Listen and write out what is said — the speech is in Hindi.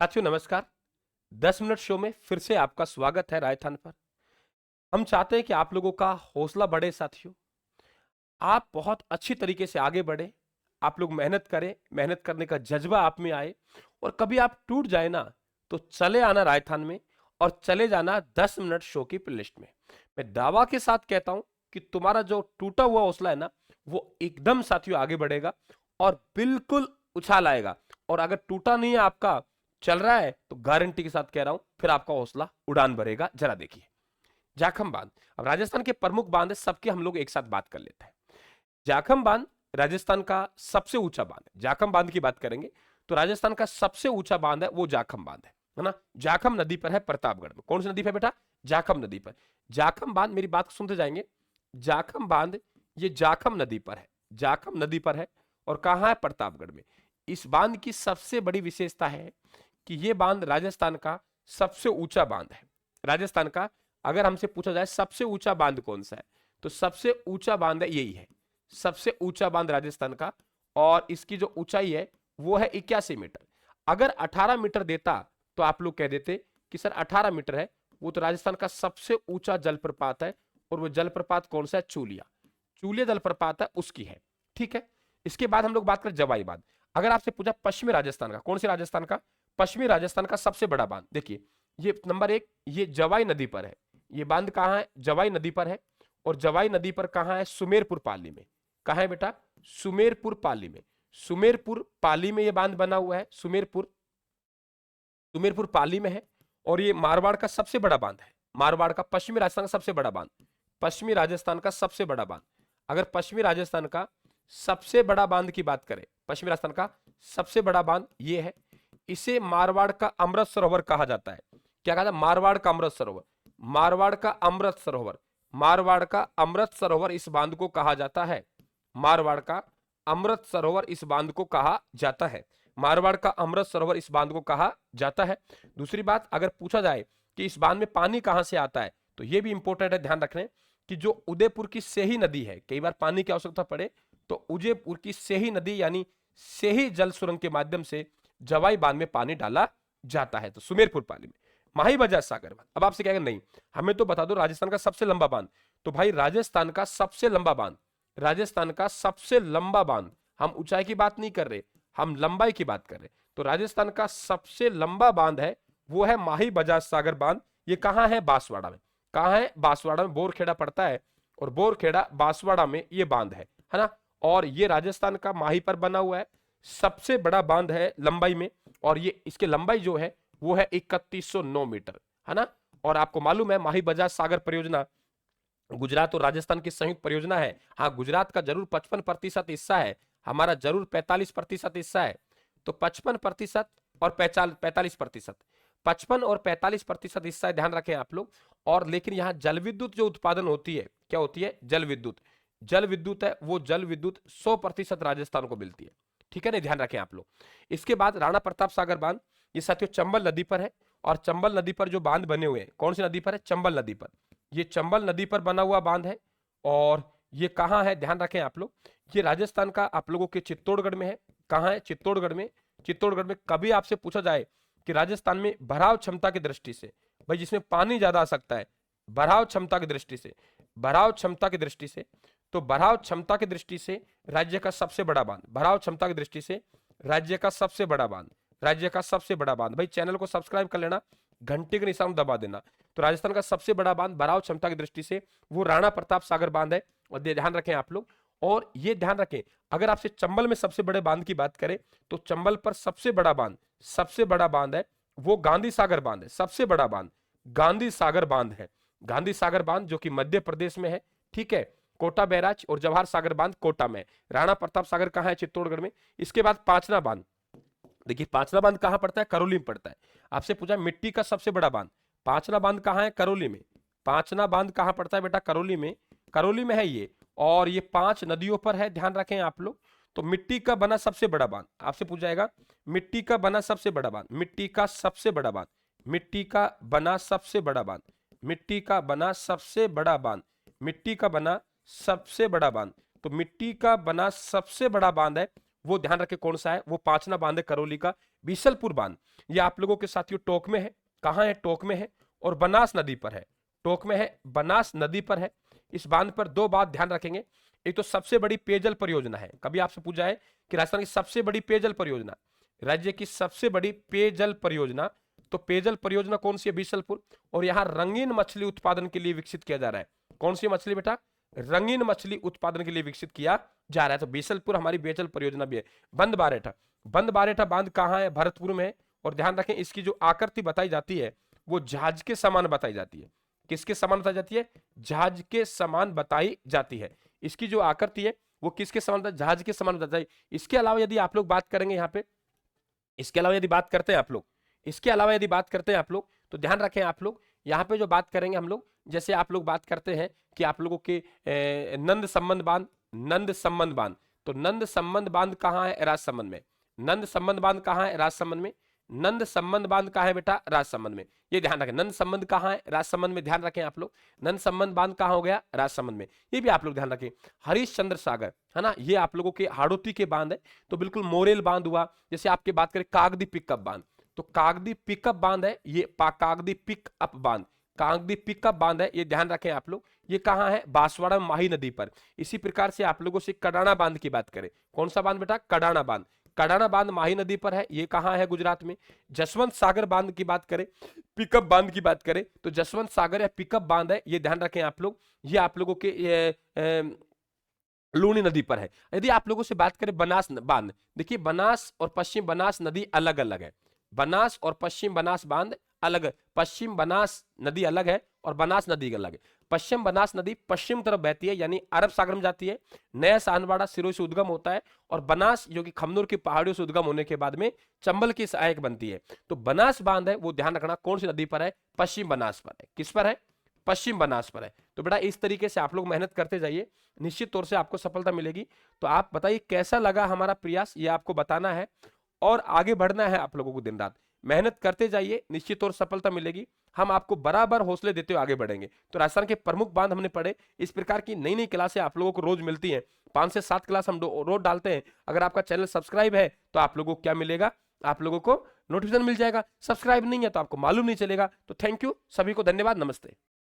साथियों नमस्कार। 10 मिनट शो में फिर से आपका स्वागत है राजस्थान पर। हम चाहते हैं कि आप लोगों का हौसला बढ़े साथियों। आप बहुत अच्छी तरीके से आगे बढ़े। आप लोग मेहनत करें, मेहनत करने का जज्बा आप में आए और कभी आप टूट जाए ना तो चले आना राजस्थान में और चले जाना 10 मिनट शो की प्लेलिस्ट में। मैं दावा के साथ कहता हूं कि तुम्हारा जो टूटा हुआ हौसला है ना वो एकदम साथियों आगे बढ़ेगा और बिल्कुल उछाल आएगा। और अगर टूटा नहीं है आपका, चल रहा है, तो गारंटी के साथ कह रहा हूं फिर आपका हौसला उड़ान भरेगा। जरा देखिए जाखम बांध। अब राजस्थान के प्रमुख बांध है, सबके हम लोग एक साथ बात कर लेते हैं। जाखम बांध राजस्थान का सबसे ऊंचा बांध है। जाखम बांध की बात करेंगे तो राजस्थान का सबसे ऊंचा बांध है वो जाखम बांध है ना। जाखम नदी पर है प्रतापगढ़ में। कौन सी नदी पर बेटा? जाखम नदी पर। जाखम बांध, मेरी बात सुनते जाएंगे। जाखम बांध ये जाखम नदी पर है, जाखम नदी पर है और कहां है? प्रतापगढ़ में। इस बांध की सबसे बड़ी विशेषता है कि यह बांध राजस्थान का सबसे ऊंचा बांध है। राजस्थान का अगर हमसे पूछा जाए सबसे ऊंचा बांध कौन सा है तो सबसे ऊंचा बांध है यही है, सबसे ऊंचा बांध राजस्थान का। और इसकी जो ऊंचाई है वो है 81 मीटर। अगर 18 मीटर देता तो आप लोग कह देते कि सर 18 मीटर है, वो तो राजस्थान का सबसे ऊंचा जलप्रपात है। और वो जलप्रपात कौन सा है? चूलिया। चूलिया जलप्रपात है उसकी है। ठीक है। इसके बाद हम लोग बात करें जवाई बांध। अगर आपसे पूछा पश्चिमी राजस्थान का, कौन से राजस्थान का? पश्चिमी राजस्थान का सबसे बड़ा बांध। देखिए ये नंबर 1, ये जवाई नदी पर है। ये बांध कहां है? जवाई नदी पर है। और जवाई नदी पर कहां है? सुमेरपुर पाली में। कहां है बेटा? सुमेरपुर पाली में। सुमेरपुर पाली में ये बांध बना हुआ है। सुमेरपुर, सुमेरपुर पाली में है। और ये मारवाड़ का सबसे बड़ा बांध है। मारवाड़ का, पश्चिमी राजस्थान का सबसे बड़ा बांध। पश्चिमी राजस्थान का सबसे बड़ा बांध। अगर पश्चिमी राजस्थान का सबसे बड़ा बांध की बात करें, पश्चिमी राजस्थान का सबसे बड़ा बांध ये है। इसे मारवाड़ का अमृत सरोवर कहा जाता है। क्या कहा जाता है? मारवाड़ का अमृत सरोवर। मारवाड़ का अमृत सरोवर। मारवाड़ का अमृत सरोवर इस बांध को कहा जाता है। मारवाड़ का अमृत सरोवर इस बांध को कहा जाता है। मारवाड़ का अमृत सरोवर इस बांध को कहा जाता है। दूसरी बात, अगर पूछा जाए कि इस बांध में पानी कहां से आता है तो यह भी इंपॉर्टेंट है, ध्यान रखने कि जो उदयपुर की सेही नदी है, कई बार पानी की आवश्यकता पड़े तो उदयपुर की सेही नदी यानी सेही जल सुरंग के माध्यम से जवाई बांध में पानी डाला जाता है। तो सुमेरपुर पाली में। माही बजाज सागर बांध। अब आपसे कहेंगे नहीं हमें तो बता दो राजस्थान का सबसे लंबा बांध। तो भाई राजस्थान का सबसे लंबा बांध, राजस्थान का सबसे लंबा बांध, हम ऊंचाई की बात नहीं कर रहे, हम लंबाई की बात कर रहे। तो राजस्थान का सबसे लंबा बांध है वो है माही बजाज सागर बांध। ये कहां है? बांसवाड़ा में। कहां है? बांसवाड़ा में। बोरखेड़ा पड़ता है और बोरखेड़ा बांसवाड़ा में ये बांध है ना। और ये राजस्थान का माही पर बना हुआ है, सबसे बड़ा बांध है लंबाई में। और ये इसकी लंबाई जो है वो है 3109 मीटर, है ना। और आपको मालूम है माही बजाज सागर परियोजना गुजरात और राजस्थान की संयुक्त परियोजना है। हाँ, गुजरात का जरूर 55% हिस्सा है, हमारा जरूर 45% हिस्सा है। तो 55% और 45%, 55 और 45% हिस्सा है, ध्यान रखें आप लोग। और लेकिन यहाँ जल विद्युत जो उत्पादन होती है, क्या होती है? जल विद्युत। जल विद्युत है वो जल विद्युत 100% राजस्थान को मिलती है। ठीक है ना, ध्यान रखें आप लोग। इसके बाद राणा प्रताप सागर बांध, ये साथियों चंबल नदी पर है। और चंबल नदी पर जो बांध बने हुए हैं, कौन सी नदी पर है? चंबल नदी पर। ये चंबल नदी पर बना हुआ बांध है। और ये कहां है? ध्यान रखें आप लोग, ये राजस्थान का आप लोगों के चित्तौड़गढ़ में है। कहां है? चित्तौड़गढ़ में। चित्तौड़गढ़ में। कभी आपसे पूछा जाए कि राजस्थान में भराव क्षमता की दृष्टि से, भाई जिसमें पानी ज्यादा आ सकता है, भराव क्षमता की दृष्टि से, भराव क्षमता की दृष्टि से, तो भराव क्षमता की दृष्टि से राज्य का सबसे बड़ा बांध, भराव क्षमता की दृष्टि से राज्य का सबसे बड़ा बांध, राज्य का सबसे बड़ा बांध। भाई चैनल को सब्सक्राइब कर लेना, घंटे के निशान दबा देना। तो राजस्थान का सबसे बड़ा बांध भराव क्षमता की दृष्टि से वो राणा प्रताप सागर बांध है। और ध्यान रखें आप लोग। और ये ध्यान रखें, अगर आपसे चंबल में सबसे बड़े बांध की बात करें तो चंबल पर सबसे बड़ा बांध, सबसे बड़ा बांध है वो गांधी सागर बांध है। सबसे बड़ा बांध गांधी सागर बांध है। गांधी सागर बांध जो कि मध्य प्रदेश में है। ठीक है। कोटा बैराज और जवाहर सागर बांध कोटा में। राणा प्रताप सागर कहां है? चित्तौड़गढ़ में। इसके बाद पांचना बांध। देखिए पांचना बांध कहां पड़ता है? करौली में पड़ता है। आपसे पूछा मिट्टी का सबसे बड़ा बांध, पांचना बांध कहां है? करौली में। पांचना बांध कहां पड़ता है बेटा? करौली में। करौली में है ये। और ये 5 नदियों पर है, ध्यान रखें आप लोग। तो मिट्टी का बना सबसे बड़ा बांध आपसे पूछा जाएगा, मिट्टी का बना सबसे बड़ा बांध, मिट्टी का सबसे बड़ा बांध, मिट्टी का बना सबसे बड़ा बांध, मिट्टी का बना सबसे बड़ा बांध, मिट्टी का बना सबसे बड़ा बांध। तो मिट्टी का बना सबसे बड़ा बांध है वो ध्यान रखें कौन सा है, वो पांचना बांध है करौली का। बीसलपुर बांध ये आप लोगों के साथियों टोक में है। कहाँ है? टोक में है और बनास नदी पर है। टोक में है, बनास नदी पर है। इस बांध पर दो बात ध्यान रखेंगे, एक तो सबसे बड़ी पेयजल परियोजना है। कभी आपसे पूछा है कि राजस्थान की सबसे बड़ी पेयजल परियोजना, राज्य की सबसे बड़ी पेयजल परियोजना, तो पेयजल परियोजना कौन सी है? बीसलपुर। और यहां रंगीन मछली उत्पादन के लिए विकसित किया जा रहा है। कौन सी मछली बेटा? रंगीन मछली उत्पादन के लिए विकसित किया जा रहा है। तो बीसलपुर हमारी पेयजल परियोजना भी है। बंद बारेठा, बंद बारेठा बांध कहां है? भरतपुर में है। और ध्यान रखें इसकी जो आकृति बताई जाती है वो जहाज के समान बताई जाती है। किसके समान बताई जाती है? जहाज के समान बताई जाती है। इसकी जो आकृति है वो किसके समान? जहाज के समान बताई। इसके अलावा यदि आप लोग बात करेंगे यहाँ पे, इसके अलावा यदि बात करते हैं आप लोग, इसके अलावा यदि बात करते हैं आप लोग, तो ध्यान रखें आप लोग यहाँ पे जो बात करेंगे हम लोग, जैसे आप लोग बात करते हैं कि आप लोगों के नंद संबंध बांध, नंद संबंध बांध, तो नंद संबंध बांध कहाँ है? राजसमंद में। नंद संबंध बांध कहाँ है? राजसमंद में। नंद संबंध बांध कहाँ है बेटा? राजसमंद में। ये ध्यान रखें, नंद संबंध कहाँ है? राजसमंद में। ध्यान रखें आप लोग, नंद संबंध बांध कहाँ हो गया? राजसमंद में। ये भी आप लोग ध्यान रखें। हरिश्चंद्र सागर है ना, ये आप लोगों के हाड़ौती के बांध है। तो बिल्कुल मोरेल बांध हुआ। जैसे आपके बात करें कागदी पिकअप बांध, तो कागदी पिकअप बांध है ये, कागदी पिकअप बांध, कागदी पिकअप बांध है, ये ध्यान रखें आप लोग। ये कहाँ है? बांसवाड़ा माही नदी पर। इसी प्रकार से आप लोगों से कडाना बांध की बात करें, कौन सा बांध बेटा? कडाना बांध। कडाना बांध माही नदी पर है, ये कहाँ है? गुजरात में। जसवंत सागर बांध की बात करें, पिकअप बांध की बात करें, तो जसवंत सागर या पिकअप बांध है, ये ध्यान रखें आप लोग। ये आप लोगों के लूनी नदी पर है। यदि आप लोगों से बात करें बनास बांध, देखिए बनास और पश्चिम बनास नदी अलग अलग है। बनास और पश्चिम बनास बांध अलग है। पश्चिम बनास नदी अलग है और बनास नदी अलग है। पश्चिम बनास नदी पश्चिम तरफ बहती है, यानी अरब सागर में जाती है। नया सानवाड़ा सिरों से उद्गम होता है और बनास जो कि खमनोर की पहाड़ियों से उद्गम होने के बाद में चंबल की सहायक बनती है। तो बनास बांध है वो ध्यान रखना कौन सी नदी पर है? पश्चिम बनास पर है। किस पर है? पश्चिम बनास पर है। तो बेटा इस तरीके से आप लोग मेहनत करते जाइए, निश्चित तौर से आपको सफलता मिलेगी। तो आप बताइए कैसा लगा हमारा प्रयास, ये आपको बताना है और आगे बढ़ना है आप लोगों को। दिन रात मेहनत करते जाइए, निश्चित तौर से सफलता मिलेगी। हम आपको बराबर हौसले देते हुए आगे बढ़ेंगे। तो राजस्थान के प्रमुख बांध हमने पढ़े। इस प्रकार की नई नई क्लासें आप लोगों को रोज मिलती हैं। 5 से 7 क्लास हम रोज डालते हैं। अगर आपका चैनल सब्सक्राइब है तो आप लोगों को क्या मिलेगा? आप लोगों को नोटिफिकेशन मिल जाएगा। सब्सक्राइब नहीं है तो आपको मालूम नहीं चलेगा। तो थैंक यू, सभी को धन्यवाद, नमस्ते।